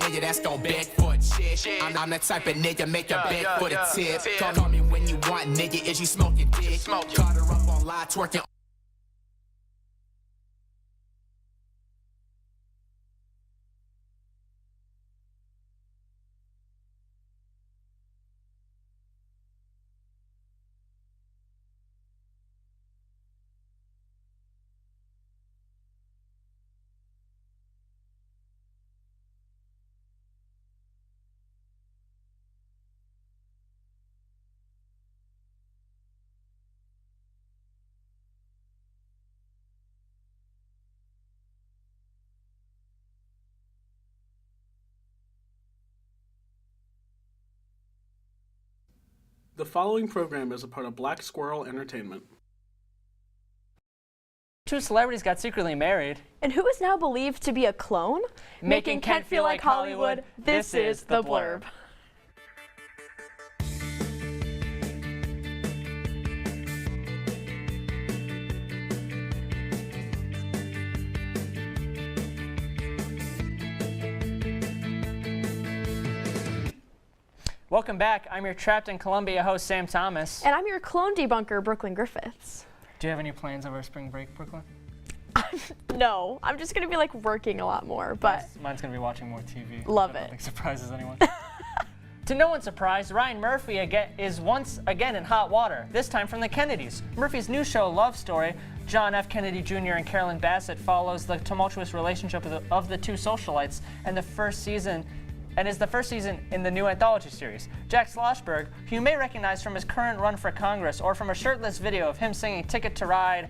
nigga that's gon' beg for a chick. I'm the type of nigga make a beg for the tip. Call me when you want, nigga, is you smoking dick? Caught her up on live twerking. The following program is a part of Black Squirrel Entertainment. Two celebrities got secretly married. And who is now believed to be a clone? Making Kent feel like Hollywood, this is The Blurb. Welcome back. I'm your Trapped in Columbia host, Sam Thomas. And I'm your clone debunker, Brooklyn Griffiths. Do you have any plans over spring break, Brooklyn? No, I'm just going to be like working a lot more, but... Mine's going to be watching more TV. Love I don't it. think surprises anyone. To no one's surprise, Ryan Murphy is once again in hot water, this time from the Kennedys. Murphy's new show, Love Story, John F. Kennedy Jr. and Carolyn Bassett, follows the tumultuous relationship of the two socialites and is the first season in the new anthology series. Jack Schlossberg, who you may recognize from his current run for Congress or from a shirtless video of him singing Ticket to Ride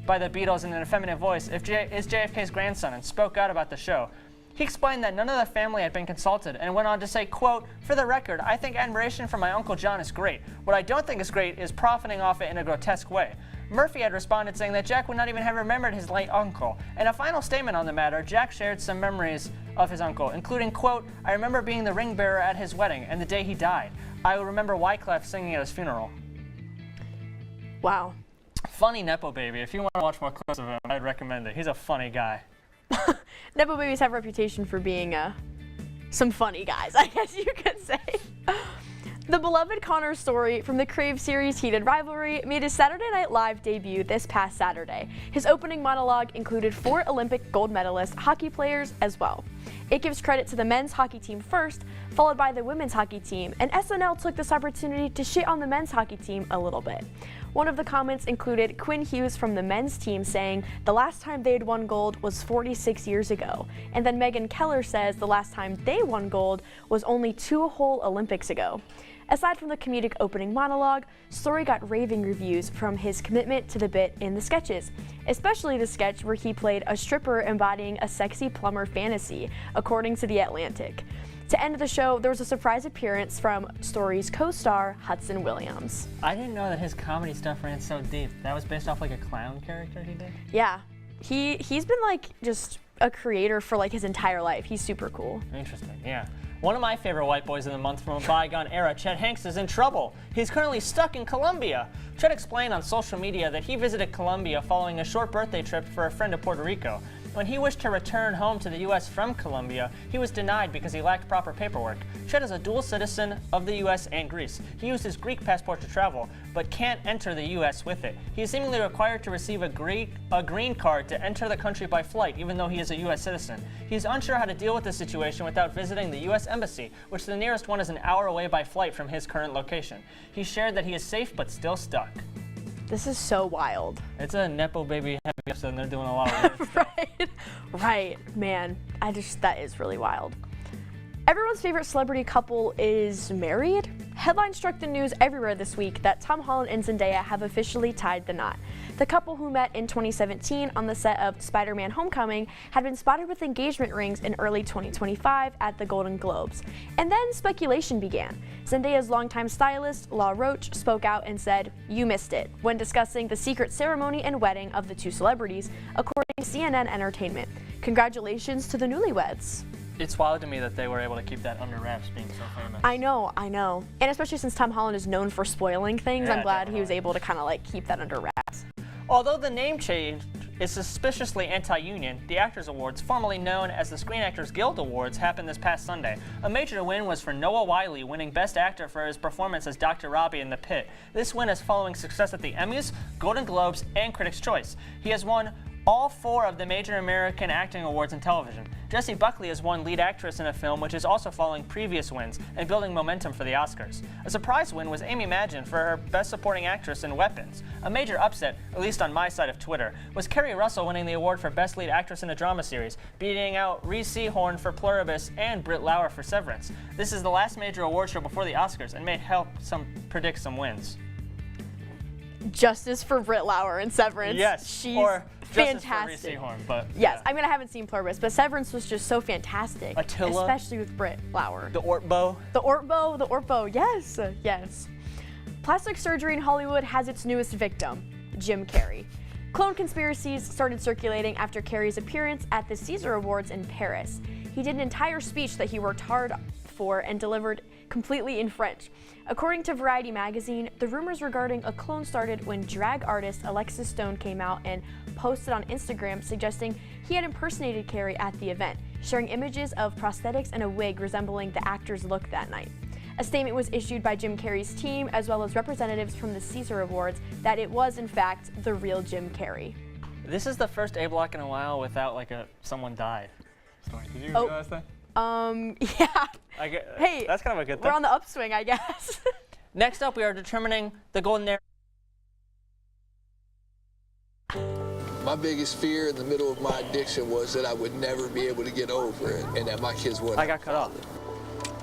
by the Beatles in an effeminate voice, is JFK's grandson and spoke out about the show. He explained that none of the family had been consulted and went on to say, quote, "For the record, I think admiration for my Uncle John is great. What I don't think is great is profiting off it in a grotesque way." Murphy had responded saying that Jack would not even have remembered his late uncle. In a final statement on the matter, Jack shared some memories of his uncle, including, quote, "I remember being the ring bearer at his wedding and the day he died. I will remember Wyclef singing at his funeral." Wow. Funny Nepo Baby. If you want to watch more clips of him, I'd recommend it. He's a funny guy. Nepo babies have a reputation for being some funny guys, I guess you could say. The beloved Connor story from the Crave series Heated Rivalry made his Saturday Night Live debut this past Saturday. His opening monologue included 4 Olympic gold medalist hockey players as well. It gives credit to the men's hockey team first, followed by the women's hockey team, and SNL took this opportunity to shit on the men's hockey team a little bit. One of the comments included Quinn Hughes from the men's team saying the last time they had won gold was 46 years ago, and then Megan Keller says the last time they won gold was only 2 whole Olympics ago. Aside from the comedic opening monologue, Story got raving reviews from his commitment to the bit in the sketches, especially the sketch where he played a stripper embodying a sexy plumber fantasy, according to The Atlantic. To end the show, there was a surprise appearance from Story's co-star, Hudson Williams. I didn't know that his comedy stuff ran so deep. That was based off like a clown character he did? Yeah. He's been like just a creator for like his entire life. He's super cool. Interesting, yeah. One of my favorite white boys of the month from a bygone era, Chet Hanks, is in trouble. He's currently stuck in Colombia. Chet explained on social media that he visited Colombia following a short birthday trip for a friend to Puerto Rico. When he wished to return home to the U.S. from Colombia, he was denied because he lacked proper paperwork. Chet is a dual citizen of the U.S. and Greece. He used his Greek passport to travel, but can't enter the U.S. with it. He is seemingly required to receive a green card to enter the country by flight, even though he is a U.S. citizen. He is unsure how to deal with the situation without visiting the U.S. Embassy, which the nearest one is an hour away by flight from his current location. He shared that he is safe but still stuck. This is so wild. It's a Nepo Baby heavy episode and they're doing a lot of weird stuff. Right, man. That is really wild. Everyone's favorite celebrity couple is married. Headlines struck the news everywhere this week that Tom Holland and Zendaya have officially tied the knot. The couple, who met in 2017 on the set of Spider-Man: Homecoming, had been spotted with engagement rings in early 2025 at the Golden Globes. And then speculation began. Zendaya's longtime stylist, La Roche, spoke out and said, "You missed it," when discussing the secret ceremony and wedding of the two celebrities, according to CNN Entertainment. Congratulations to the newlyweds. It's wild to me that they were able to keep that under wraps, being so famous. I know. And especially since Tom Holland is known for spoiling things, Yeah, I'm glad definitely. he was able to kind of like keep that under wraps. Although the name change is suspiciously anti-union, the Actors Awards, formerly known as the Screen Actors Guild Awards, happened this past Sunday. A major win was for Noah Wyle, winning Best Actor for his performance as Dr. Robbie in The Pit. This win is following success at the Emmys, Golden Globes, and Critics' Choice. He has won all 4 of the major American acting awards in television. Jessie Buckley has won lead actress in a film, which is also following previous wins and building momentum for the Oscars. A surprise win was Amy Madgen for her Best Supporting Actress in Weapons. A major upset, at least on my side of Twitter, was Kerry Russell winning the award for Best Lead Actress in a Drama Series, beating out Reese Seahorn for Pluribus and Britt Lauer for Severance. This is the last major award show before the Oscars and may help predict some wins. Justice for Britt Lauer in Severance. Yes, she's or fantastic. Justice for Reese Seahorn, but yes, yeah. I mean, I haven't seen Pluribus, but Severance was just so fantastic. Attila. Especially with Britt Lauer. The Ortbo. The Ortbo, yes, yes. Plastic surgery in Hollywood has its newest victim, Jim Carrey. Clone conspiracies started circulating after Carrey's appearance at the Caesar Awards in Paris. He did an entire speech that he worked hard for and delivered completely in French. According to Variety magazine, the rumors regarding a clone started when drag artist Alexis Stone came out and posted on Instagram suggesting he had impersonated Carrey at the event, sharing images of prosthetics and a wig resembling the actor's look that night. A statement was issued by Jim Carrey's team as well as representatives from the Caesar Awards that it was in fact the real Jim Carrey. This is the first A block in a while without like someone died story. Did you realize that? Yeah. Hey, that's kind of a good thing. We're on the upswing, I guess. Next up, we are determining the golden era. My biggest fear in the middle of my addiction was that I would never be able to get over it and that my kids wouldn't. I got cut off.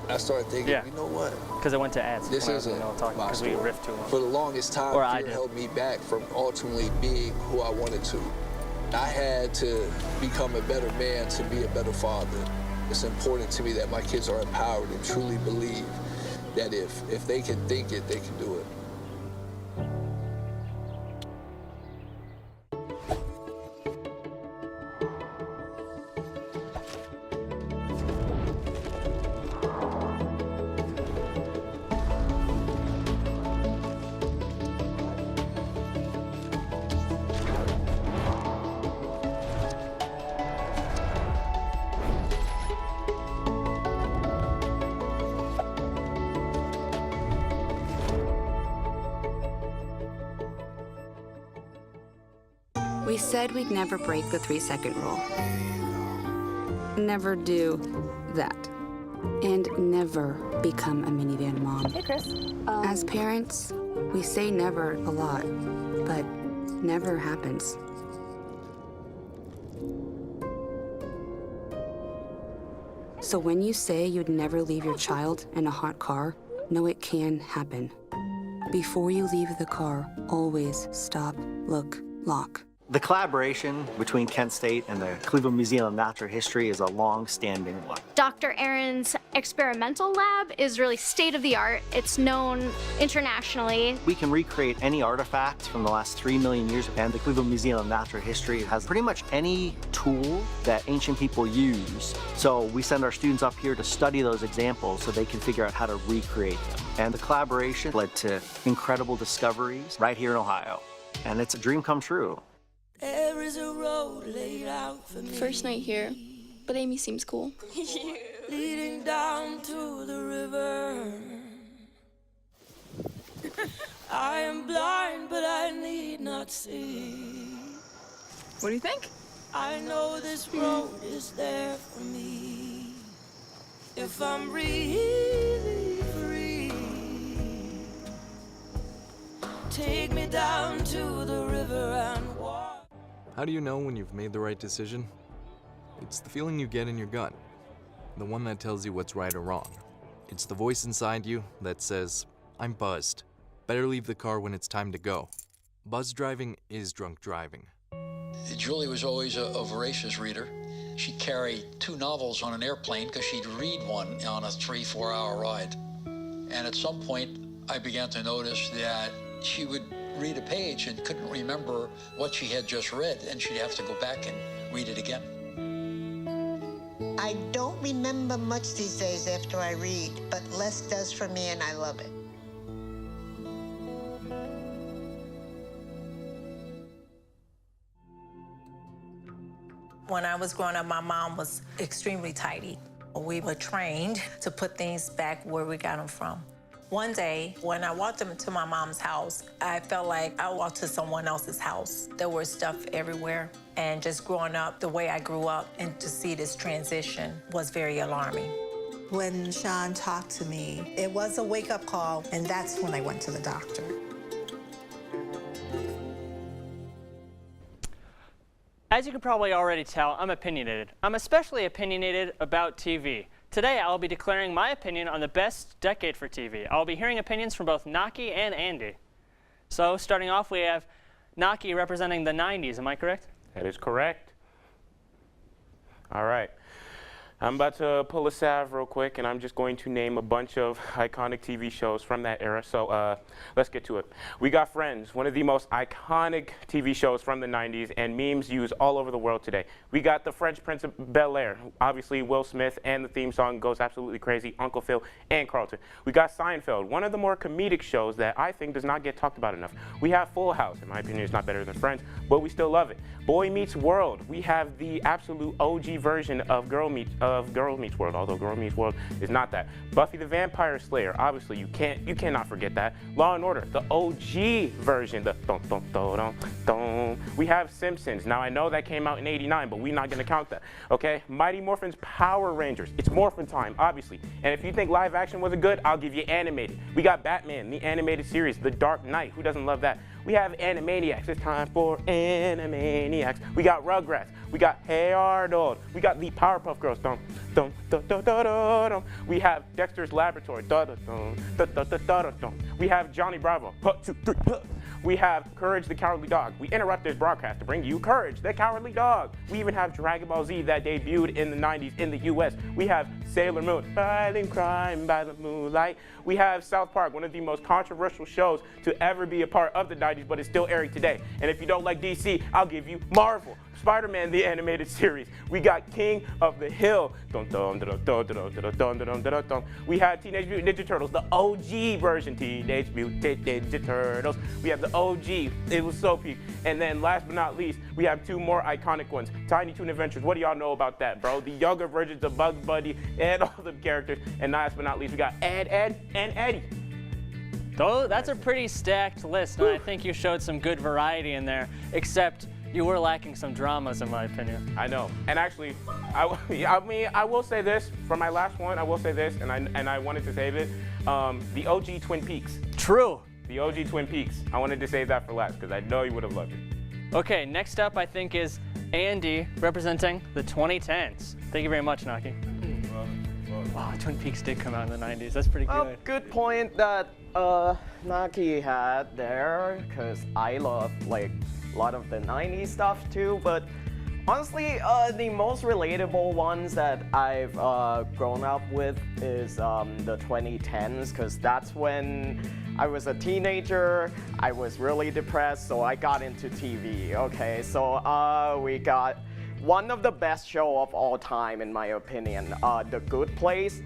I started thinking, you know what? Because it went to ads. This isn't my story. We riffed too long. For the longest time, fear held me back from ultimately being who I wanted to. I had to become a better man to be a better father. It's important to me that my kids are empowered and truly believe that if they can think it, they can do it. We said we'd never break the 3-second rule. Never do that. And never become a minivan mom. Hey, Chris. As parents, we say never a lot, but never happens. So when you say you'd never leave your child in a hot car, know it can happen. Before you leave the car, always stop, look, lock. The collaboration between Kent State and the Cleveland Museum of Natural History is a long-standing one. Dr. Aaron's experimental lab is really state-of-the-art. It's known internationally. We can recreate any artifact from the last 3 million years, and the Cleveland Museum of Natural History has pretty much any tool that ancient people use. So we send our students up here to study those examples so they can figure out how to recreate them. And the collaboration led to incredible discoveries right here in Ohio. And it's a dream come true. There is a road laid out for me. First night here, but Amy seems cool. Leading down to the river. I am blind, but I need not see. What do you think? I know this road is there for me. If I'm really free, take me down to the river and walk. How do you know when you've made the right decision? It's the feeling you get in your gut, the one that tells you what's right or wrong. It's the voice inside you that says, I'm buzzed. Better leave the car when it's time to go. Buzz driving is drunk driving. Julie was always a voracious reader. She'd carry 2 novels on an airplane because she'd read one on a 3-4 hour ride. And at some point, I began to notice that she would read a page and couldn't remember what she had just read, and she'd have to go back and read it again. I don't remember much these days after I read, but less does for me, and I love it. When I was growing up, my mom was extremely tidy. We were trained to put things back where we got them from. One day, when I walked into my mom's house, I felt like I walked to someone else's house. There was stuff everywhere. And just growing up the way I grew up and to see this transition was very alarming. When Sean talked to me, it was a wake-up call, and that's when I went to the doctor. As you can probably already tell, I'm opinionated. I'm especially opinionated about TV. Today, I'll be declaring my opinion on the best decade for TV. I'll be hearing opinions from both Naki and Andy. So, starting off, we have Naki representing the 90s, am I correct? That is correct. All right. I'm about to pull a salve real quick, and I'm just going to name a bunch of iconic TV shows from that era. So let's get to it. We got Friends, one of the most iconic TV shows from the 90s and memes used all over the world today. We got The Fresh Prince of Bel-Air, obviously Will Smith, and the theme song goes absolutely crazy, Uncle Phil and Carlton. We got Seinfeld, one of the more comedic shows that I think does not get talked about enough. We have Full House, in my opinion, it's not better than Friends, but we still love it. Boy Meets World, we have the absolute OG version of Girl Meets World, although Girl Meets World is not that. Buffy the Vampire Slayer, obviously you cannot forget that. Law and Order, the OG version, the dun dun dun dun dun. We have Simpsons. Now I know that came out in '89, but we're not gonna count that. Okay, Mighty Morphin's Power Rangers. It's Morphin time, obviously. And if you think live action wasn't good, I'll give you animated. We got Batman, the animated series, The Dark Knight. Who doesn't love that? We have Animaniacs. It's time for Animaniacs. We got Rugrats. We got Hey Arnold. We got the Powerpuff Girls. Dun, dun, dun, dun, dun, dun, dun. We have Dexter's Laboratory. Dun, dun, dun, dun, dun, dun, dun, dun. We have Johnny Bravo. 1, 2, 3. We have Courage the Cowardly Dog. We interrupt this broadcast to bring you Courage the Cowardly Dog. We even have Dragon Ball Z that debuted in the 90s in the US. We have Sailor Moon, fighting crime by the moonlight. We have South Park, one of the most controversial shows to ever be a part of the 90s, but it's still airing today. And if you don't like DC, I'll give you Marvel. Spider-Man, the animated series. We got King of the Hill. Dun, dun, dun, dun, dun, dun, dun, dun, dun, dun. We had Teenage Mutant Ninja Turtles, the OG version, Teenage Mutant Ninja Turtles. We have the OG, it was so peak. And then last but not least, we have two more iconic ones. Tiny Toon Adventures, what do y'all know about that, bro? The younger versions of Bugs Bunny and all the characters. And last but not least, we got Ed, and Eddie. Though that's a pretty stacked list, and I think you showed some good variety in there, except you were lacking some dramas, in my opinion. I know, and actually, I will say this for my last one. I will say this, and I wanted to save it. The OG Twin Peaks. True. The OG Twin Peaks. I wanted to save that for last because I know you would have loved it. Okay, next up I think is Andy representing the 2010s. Thank you very much, Naki. Wow, Twin Peaks did come out in the 90s. That's pretty good. Good point that Naki had there, because I love like a lot of the 90s stuff too, but honestly, the most relatable ones that I've grown up with is the 2010s, because that's when I was a teenager, I was really depressed, so I got into TV, okay? So we got one of the best show of all time, in my opinion, The Good Place.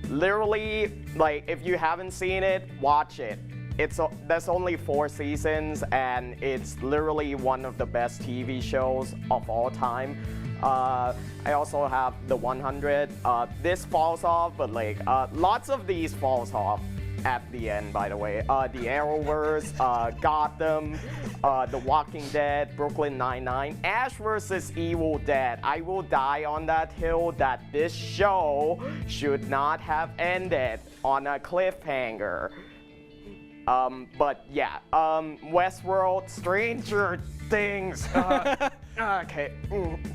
Literally, like, if you haven't seen it, watch it. There's only 4 seasons, and it's literally one of the best TV shows of all time. I also have The 100. This falls off, but like lots of these falls off at the end, by the way. The Arrowverse, Gotham, The Walking Dead, Brooklyn Nine-Nine, Ash vs. Evil Dead. I will die on that hill that this show should not have ended on a cliffhanger. But yeah, Westworld, Stranger Things. Okay,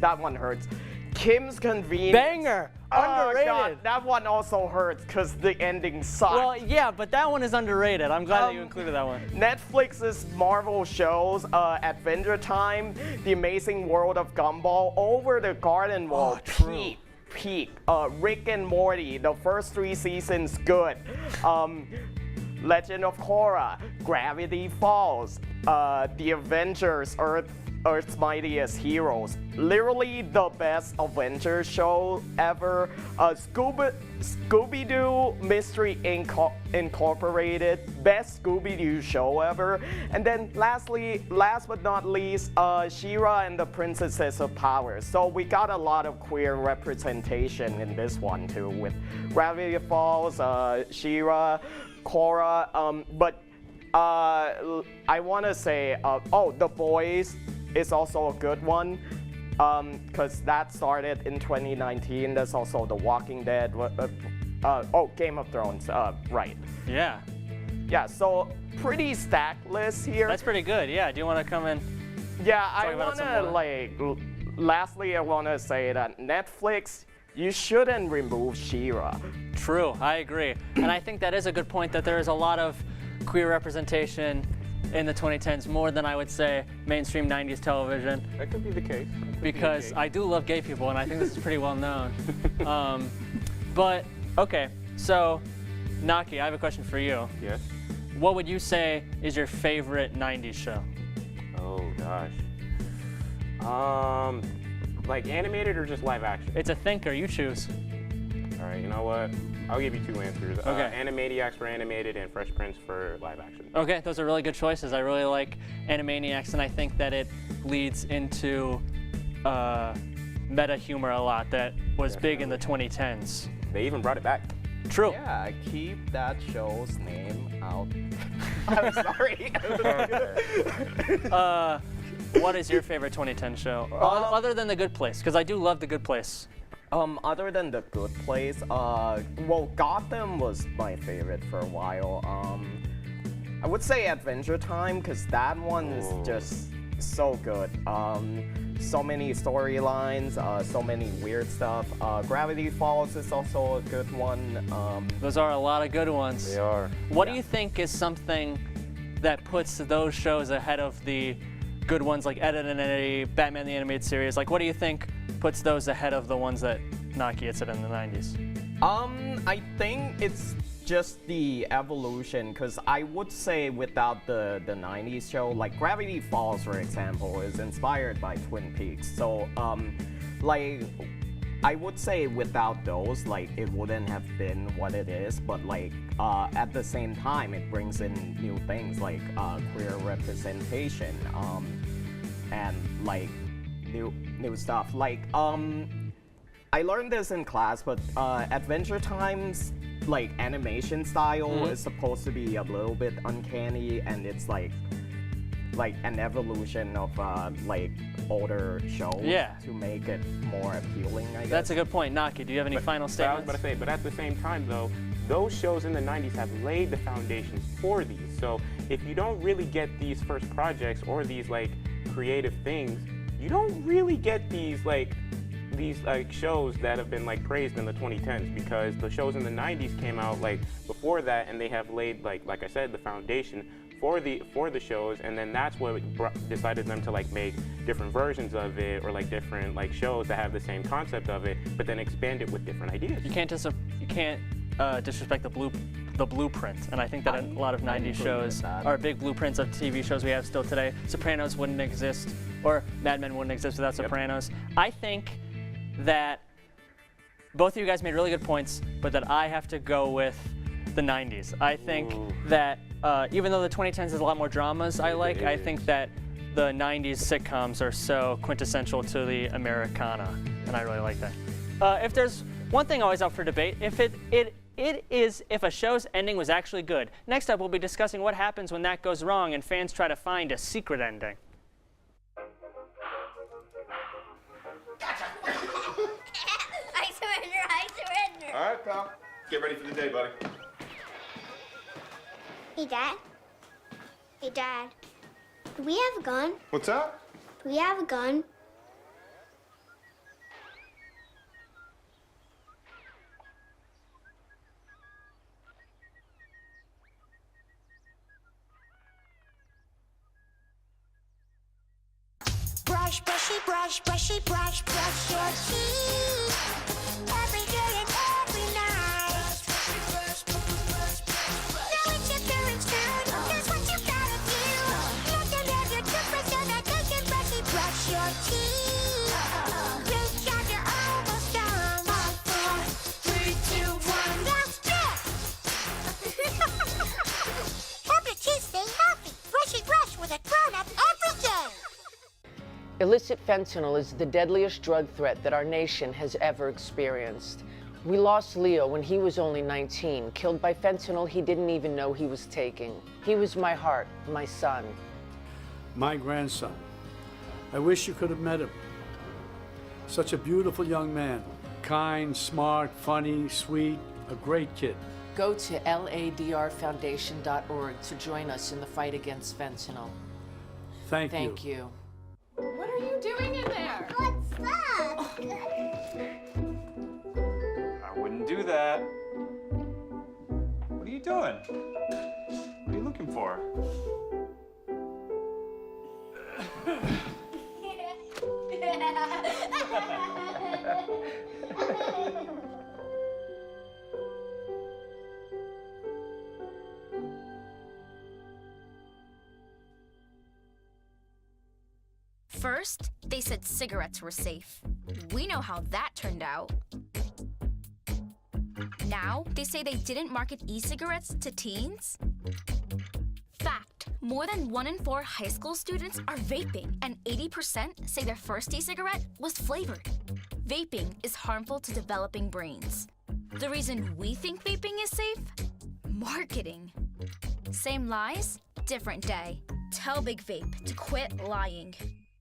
that one hurts. Kim's Convenience. Banger! Underrated. God, that one also hurts because the ending sucked. Well, yeah, but that one is underrated. I'm glad that you included that one. Netflix's Marvel shows, Adventure Time, The Amazing World of Gumball, Over the Garden Wall, peak. Rick and Morty, the first 3 seasons, good. Legend of Korra, Gravity Falls, The Avengers, Earth Earth's Mightiest Heroes. Literally the best Avengers show ever. Scooby-Doo Mystery Incorporated, best Scooby-Doo show ever. And then last but not least, She-Ra and the Princesses of Power. So we got a lot of queer representation in this one too, with Gravity Falls, She-Ra, Korra, but I want to say, The Boys is also a good one, because that started in 2019. There's also The Walking Dead, Game of Thrones, right. Yeah. Yeah, so pretty stacked list here. That's pretty good, yeah. Do you want to come in? Yeah, I want to, lastly, I want to say that Netflix, you shouldn't remove She-Ra. True, I agree. And I think that is a good point, that there is a lot of queer representation in the 2010s, more than I would say mainstream 90s television. That could be the case. Because I do love gay people, and I think this is pretty well known. But, okay, so, Naki, I have a question for you. Yes? What would you say is your favorite 90s show? Oh, gosh. Like animated or just live action? It's a thinker, you choose. All right, you know what? I'll give you two answers. Okay. Animaniacs for animated and Fresh Prince for live action. Okay, those are really good choices. I really like Animaniacs, and I think that it leads into meta humor a lot that was big in the 2010s. They even brought it back. True. Yeah, keep that show's name out. I'm sorry. What is your favorite 2010 show? Other than The Good Place, because I do love The Good Place. Other than The Good Place, well, Gotham was my favorite for a while. I would say Adventure Time, because that one is just so good. So many storylines, so many weird stuff. Gravity Falls is also a good one. Those are a lot of good ones. They are. What do you think is something that puts those shows ahead of the good ones like Ed, Edd n Eddy, Batman the Animated Series? Like, what do you think puts those ahead of the ones that Naki had said in the 90s? I think it's just the evolution, because I would say without the 90s show, like Gravity Falls, for example, is inspired by Twin Peaks. So, like, I would say without those, like, it wouldn't have been what it is, but like, at the same time, it brings in new things like queer representation, and like new stuff. Like, I learned this in class, but Adventure Time's like animation style is supposed to be a little bit uncanny, and it's like an evolution of like older shows to make it more appealing, I guess. That's a good point. Naki, do you have any final statements? I was about to say, but at the same time though, those shows in the 90s have laid the foundation for these. So if you don't really get these first projects or these like creative things, you don't really get these like shows that have been like praised in the 2010s, because the shows in the 90s came out like before that, and they have laid like I said, the foundation for the shows, and then that's what decided them to like make different versions of it, or like different like shows that have the same concept of it, but then expand it with different ideas. You can't disrespect the blueprint, and I think that a lot of 90s shows are big blueprints of TV shows we have still today. Sopranos wouldn't exist, or Mad Men wouldn't exist without Sopranos. I think that both of you guys made really good points, but that I have to go with the 90s. I think that even though the 2010s has a lot more dramas I think that the 90s sitcoms are so quintessential to the Americana, and I really like that. If there's one thing always up for debate, if if a show's ending was actually good. Next up, we'll be discussing what happens when that goes wrong and fans try to find a secret ending. I surrender. All right, pal. Get ready for the day, buddy. Hey, Dad. Hey, Dad. Do we have a gun? What's up? Do we have a gun? Brush, brushy, brush, brushy, brush, brush your teeth. Every day and every night. Now it's your parents' turn. Here's what you gotta do. You have to have your toothbrush so that they can brushy brush. Illicit fentanyl is the deadliest drug threat that our nation has ever experienced. We lost Leo when he was only 19, killed by fentanyl he didn't even know he was taking. He was my heart, my son. My grandson. I wish you could have met him. Such a beautiful young man. Kind, smart, funny, sweet, a great kid. Go to ladrfoundation.org to join us in the fight against fentanyl. Thank you. Thank you. What are you doing in there? What's that? I wouldn't do that. What are you doing? What are you looking for? First, they said cigarettes were safe. We know how that turned out. Now, they say they didn't market e-cigarettes to teens. Fact, more than 1 in 4 high school students are vaping, and 80% say their first e-cigarette was flavored. Vaping is harmful to developing brains. The reason we think vaping is safe? Marketing. Same lies, different day. Tell Big Vape to quit lying.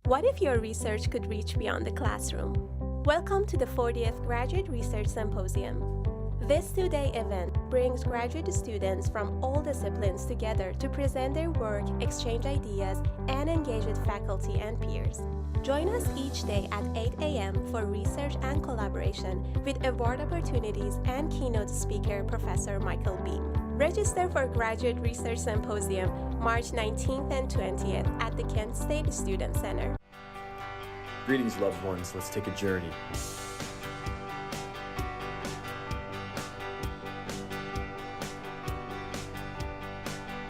What if your research could reach beyond the classroom? Welcome to the 40th Graduate Research Symposium. This two-day event brings graduate students from all disciplines together to present their work, exchange ideas, and engage with faculty and peers. Join us each day at 8 a.m. for research and collaboration with award opportunities and keynote speaker Professor Michael Beam. Register for Graduate Research Symposium March 19th and 20th at the Kent State Student Center. Greetings, loved ones. Let's take a journey.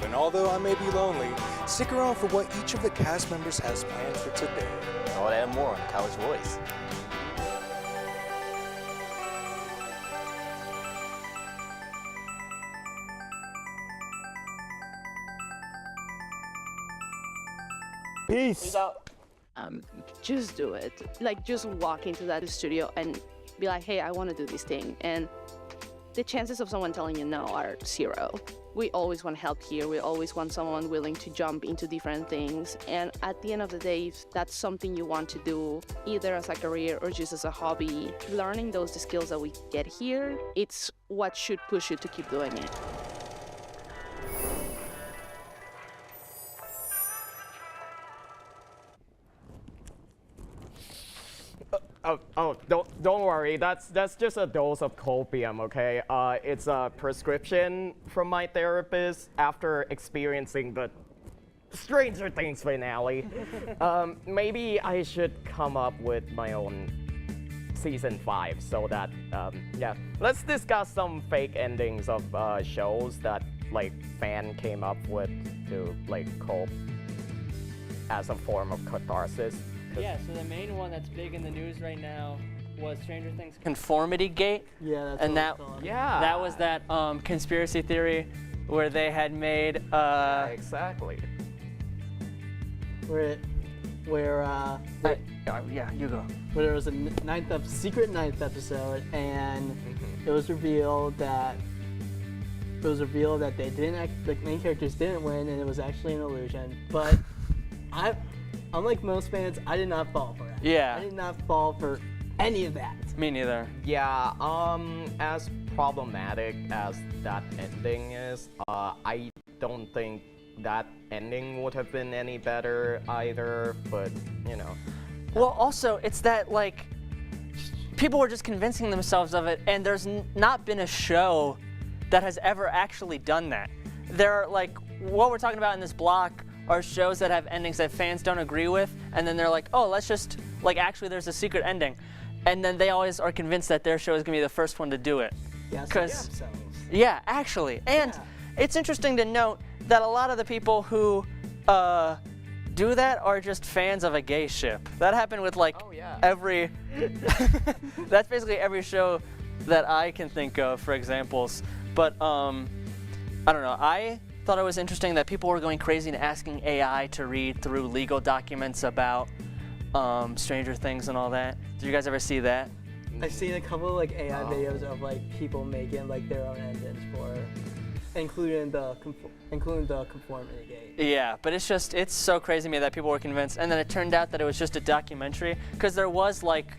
And although I may be lonely, stick around for what each of the cast members has planned for today. All that and more on College Voice. Peace out. Just do it. Like, just walk into that studio and be like, hey, I want to do this thing. And the chances of someone telling you no are 0. We always want help here. We always want someone willing to jump into different things. And at the end of the day, if that's something you want to do, either as a career or just as a hobby, learning those skills that we get here, it's what should push you to keep doing it. Don't worry. That's just a dose of copium, okay? It's a prescription from my therapist after experiencing the Stranger Things finale. Maybe I should come up with my own season 5 so that, yeah. Let's discuss some fake endings of shows that, like, fan came up with to, like, cope as a form of catharsis. Yeah, so the main one that's big in the news right now was Stranger Things Conformity Gate. Yeah, that's and what that, it's called. Yeah. That was that conspiracy theory where they had made exactly. Yeah, you go. Where there was a secret ninth episode, and it was revealed that they didn't the main characters didn't win, and it was actually an illusion. But unlike most fans, I did not fall for it. Yeah. I did not fall for any of that. Me neither. Yeah, as problematic as that ending is, I don't think that ending would have been any better either, but, you know. Well, also, it's that, like, people were just convincing themselves of it, and there's not been a show that has ever actually done that. They're, like, what we're talking about in this block are shows that have endings that fans don't agree with, and then they're like, oh, let's just, like, actually there's a secret ending. And then they always are convinced that their show is going to be the first one to do it. Yeah, actually. And it's interesting to note that a lot of the people who do that are just fans of a gay ship. That happened with, like, every... That's basically every show that I can think of for examples. But, I don't know. I thought it was interesting that people were going crazy and asking AI to read through legal documents about Stranger Things and all that. Did you guys ever see that? I've seen a couple of like AI videos of like people making like their own endings for, including the conformity gate. Yeah, but it's so crazy to me that people were convinced, and then it turned out that it was just a documentary, because there was like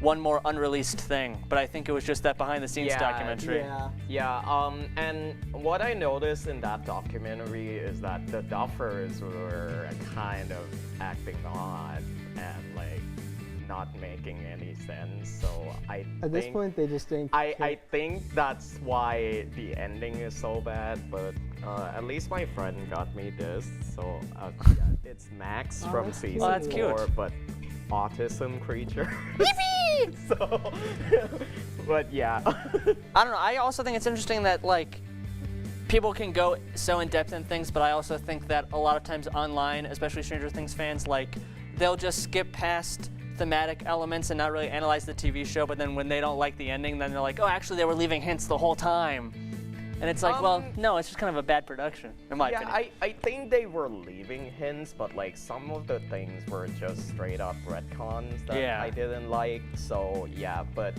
one more unreleased thing, but I think it was just that behind-the-scenes documentary. And what I noticed in that documentary is that the duffers were kind of acting odd and like not making any sense. So at this point they just think. I think that's why the ending is so bad. But at least my friend got me this. So yeah, it's Max from season 4, that's cute. but autism creature. Yippee! So, but yeah. I don't know. I also think it's interesting that like people can go so in depth in things, but I also think that a lot of times online, especially Stranger Things fans, like they'll just skip past thematic elements and not really analyze the TV show. But then when they don't like the ending, then they're like, oh, actually they were leaving hints the whole time. And it's like, well, no, it's just kind of a bad production, in my opinion. I think they were leaving hints, but like some of the things were just straight up retcons that I didn't like. So yeah, but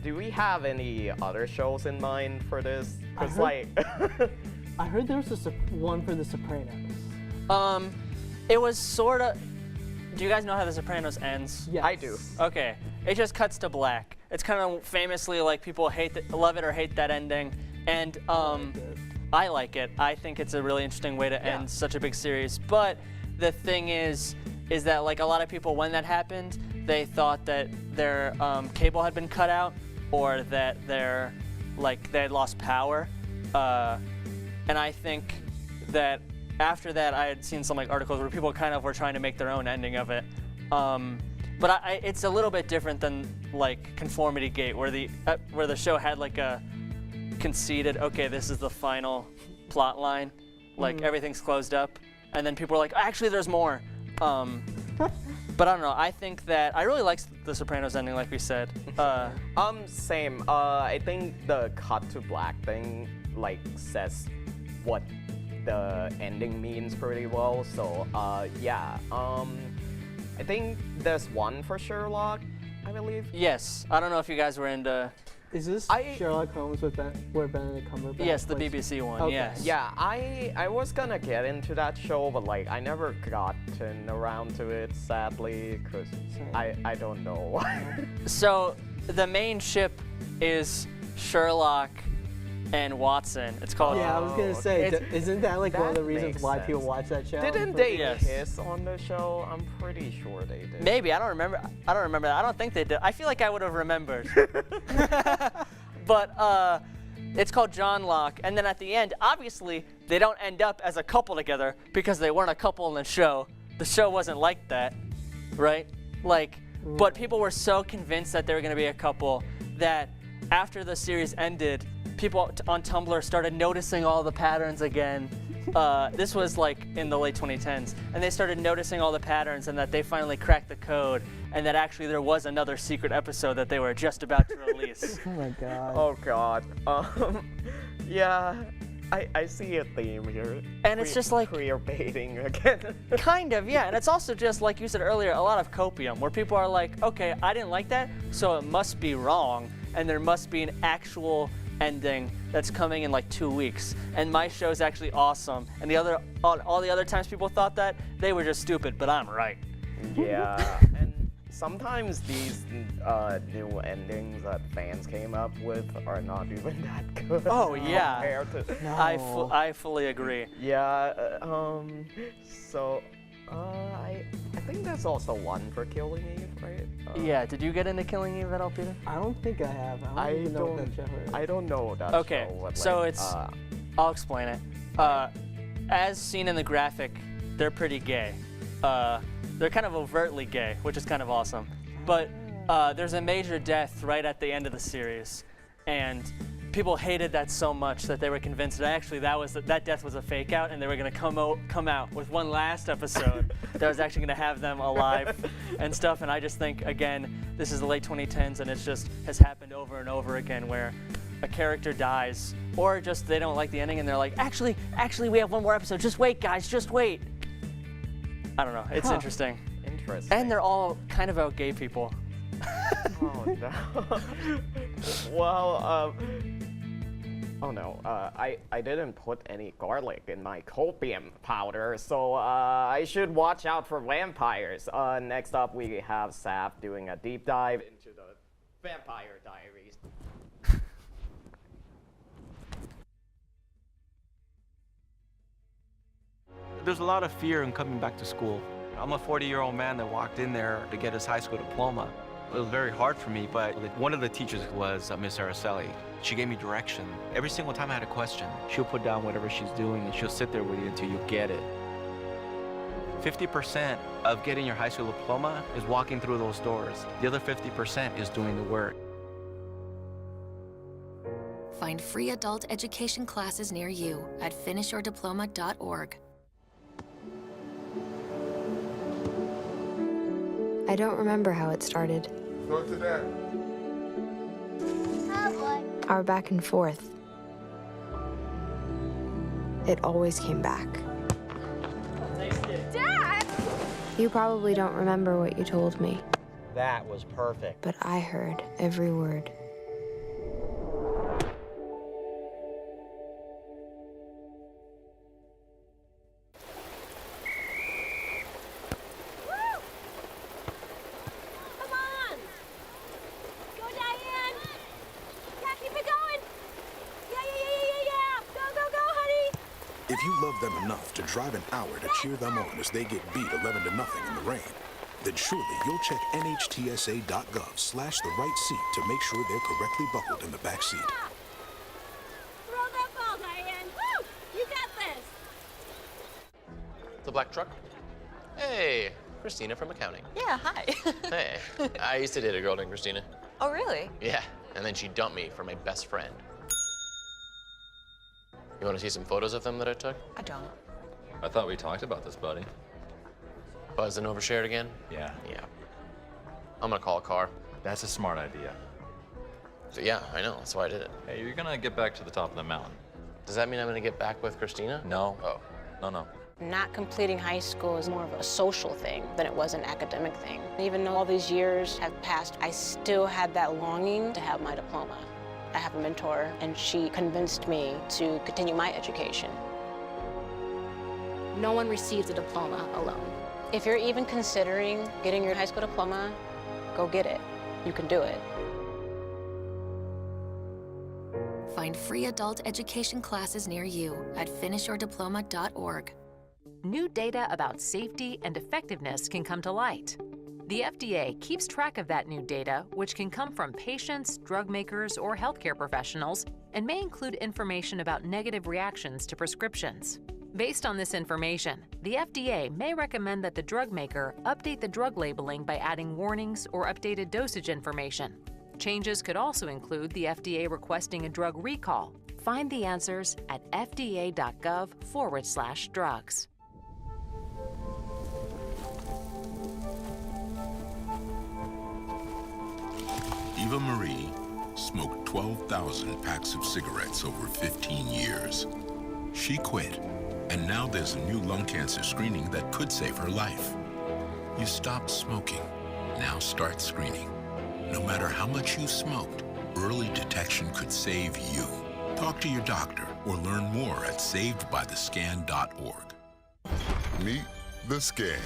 do we have any other shows in mind for this? Cause I heard there was one for The Sopranos. It was sort of. Do you guys know how The Sopranos ends? Yes. I do. Okay. It just cuts to black. It's kind of famously like people love it or hate that ending, and I like it. I think it's a really interesting way to end such a big series. But the thing is that like a lot of people, when that happened, they thought that their cable had been cut out, or that they had lost power, and I think that after that I had seen some like articles where people kind of were trying to make their own ending of it. But it's a little bit different than like Conformity Gate, where the show had like a conceded, okay, this is the final plot line, like everything's closed up, and then people were like, actually, there's more. But I don't know. I think that I really like The Sopranos ending, like we said. Same. I think the cut to black thing like says what the ending means pretty well. So yeah. I think there's one for Sherlock, I believe. Yes. I don't know if you guys were into. Is this Sherlock Holmes where Benedict Cumberbatch? Yes, the BBC one. Okay. Yes. Yeah, I was gonna get into that show, but like I never gotten around to it, sadly, because I don't know. So the main ship is Sherlock and Watson. It's called. Yeah, I was gonna say, isn't that like one of the reasons why people watch that show? Didn't they kiss on the show? I'm pretty sure they did. Maybe, I don't remember that. I don't think they did. I feel like I would have remembered. But it's called John Locke, and then at the end, obviously, they don't end up as a couple together because they weren't a couple in the show. The show wasn't like that, right? Like, but people were so convinced that they were gonna be a couple that after the series ended, people on Tumblr started noticing all the patterns again. This was like in the late 2010s, and they started noticing all the patterns, and that they finally cracked the code, and that actually there was another secret episode that they were just about to release. Oh my god. Oh god. Yeah, I see a theme here. And it's just like queer baiting again. Kind of, yeah. And it's also just like you said earlier, a lot of copium, where people are like, okay, I didn't like that, so it must be wrong, and there must be an actual ending that's coming in like 2 weeks, and my show's actually awesome, and all the other times people thought that, they were just stupid, but I'm right. Yeah, and sometimes these new endings that fans came up with are not even that good. Oh yeah, compared to... No. I fully agree. Yeah, so I think there's also one for Killing Eve, right? Yeah, did you get into Killing Eve at all, Peter? I don't think I have. I don't even know what that show is. I don't know that okay, show. Okay, so it's, I'll explain it. As seen in the graphic, they're pretty gay. They're kind of overtly gay, which is kind of awesome. But there's a major death right at the end of the series, and people hated that so much that they were convinced that actually that death was a fake out, and they were going to come out with one last episode that was actually going to have them alive and stuff. And I just think, again, this is the late 2010s, and it just has happened over and over again where a character dies, or just they don't like the ending and they're like, actually, we have one more episode. Just wait, guys, just wait. I don't know. It's interesting. interesting. And they're all kind of about gay people. Oh no. Well, oh no, I didn't put any garlic in my copium powder, so I should watch out for vampires. Next up we have Saf doing a deep dive into the Vampire Diaries. There's a lot of fear in coming back to school. I'm a 40-year-old man that walked in there to get his high school diploma. It was very hard for me, but one of the teachers was Miss Araceli. She gave me direction. Every single time I had a question, she'll put down whatever she's doing and she'll sit there with you until you get it. 50% of getting your high school diploma is walking through those doors. The other 50% is doing the work. Find free adult education classes near you at finishyourdiploma.org. I don't remember how it started. Go to that. Our back and forth. It always came back. Dad! You probably don't remember what you told me, That was perfect. but I heard every word. If you love them enough to drive an hour to cheer them on as they get beat 11-0 in the rain, then surely you'll check nhtsa.gov/the-right seat to make sure they're correctly buckled in the back seat. Throw that ball, Diane! Woo! You got this! The black truck? Hey, Christina from accounting. Yeah, hi. Hey, I used to date a girl named Christina. Oh, really? Yeah, and then she dumped me for my best friend. You want to see some photos of them that I took? I don't. I thought we talked about this, buddy. Buzzed and overshared again? Yeah. Yeah. I'm gonna call a car. That's a smart idea. So yeah, I know, that's why I did it. Hey, you're gonna get back to the top of the mountain. Does that mean I'm gonna get back with Christina? No. Oh. No. Not completing high school is more of a social thing than it was an academic thing. Even though all these years have passed, I still had that longing to have my diploma. I have a mentor, and she convinced me to continue my education. No one receives a diploma alone. If you're even considering getting your high school diploma, go get it. You can do it. Find free adult education classes near you at finishyourdiploma.org. New data about safety and effectiveness can come to light. The FDA keeps track of that new data, which can come from patients, drug makers, or healthcare professionals, and may include information about negative reactions to prescriptions. Based on this information, the FDA may recommend that the drug maker update the drug labeling by adding warnings or updated dosage information. Changes could also include the FDA requesting a drug recall. Find the answers at fda.gov/drugs. Eva Marie smoked 12,000 packs of cigarettes over 15 years. She quit, and now there's a new lung cancer screening that could save her life. You stopped smoking, now start screening. No matter how much you smoked, early detection could save you. Talk to your doctor or learn more at savedbythescan.org. Meet the Scan,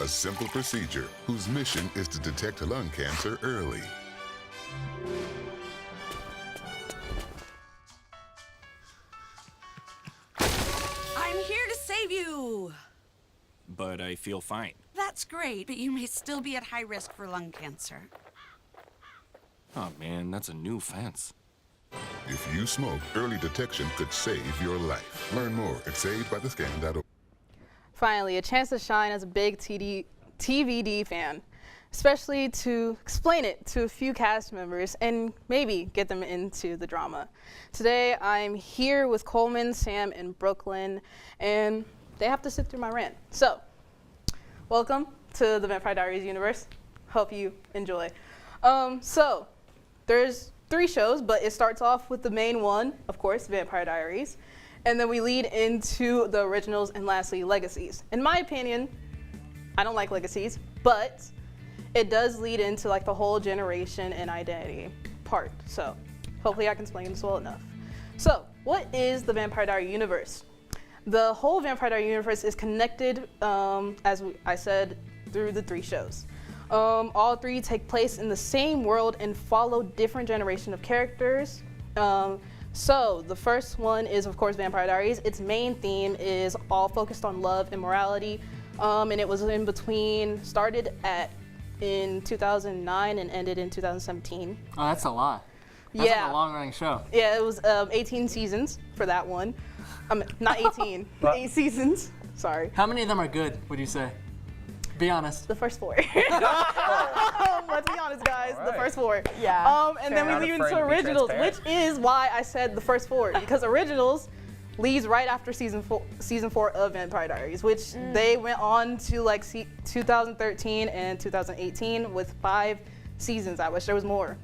a simple procedure whose mission is to detect lung cancer early. I'm here to save you. But I feel fine. That's great, but you may still be at high risk for lung cancer. Oh man, that's a new fence. If you smoke, early detection could save your life. Learn more at savedbythescan.org. Finally, a chance to shine as a big TVD fan, especially to explain it to a few cast members and maybe get them into the drama. Today, I'm here with Coleman, Sam, and Brooklyn, and they have to sit through my rant. So, welcome to the Vampire Diaries universe. Hope you enjoy. So, there's 3 shows, but it starts off with the main one, of course, Vampire Diaries. And then we lead into the originals and lastly, legacies. In my opinion, I don't like legacies, but it does lead into like the whole generation and identity part. So hopefully I can explain this well enough. So what is the Vampire Diaries universe? The whole Vampire Diaries universe is connected, as I said, through the 3 shows. All 3 take place in the same world and follow different generation of characters. So the first one is, of course, Vampire Diaries. Its main theme is all focused on love and morality, and it was started in 2009 and ended in 2017. Oh, that's a lot. That's like a long-running show. Yeah, it was 18 seasons for that one. Not 18, 8 seasons. Sorry. How many of them are good, would you say? Be honest. The first 4. Let's be honest, guys. The first 4. Yeah. And then we leave into originals, which is why I said the first 4, because originals leads right after season 4 of Vampire Diaries, which they went on to like 2013 and 2018 with 5 seasons. I wish there was more.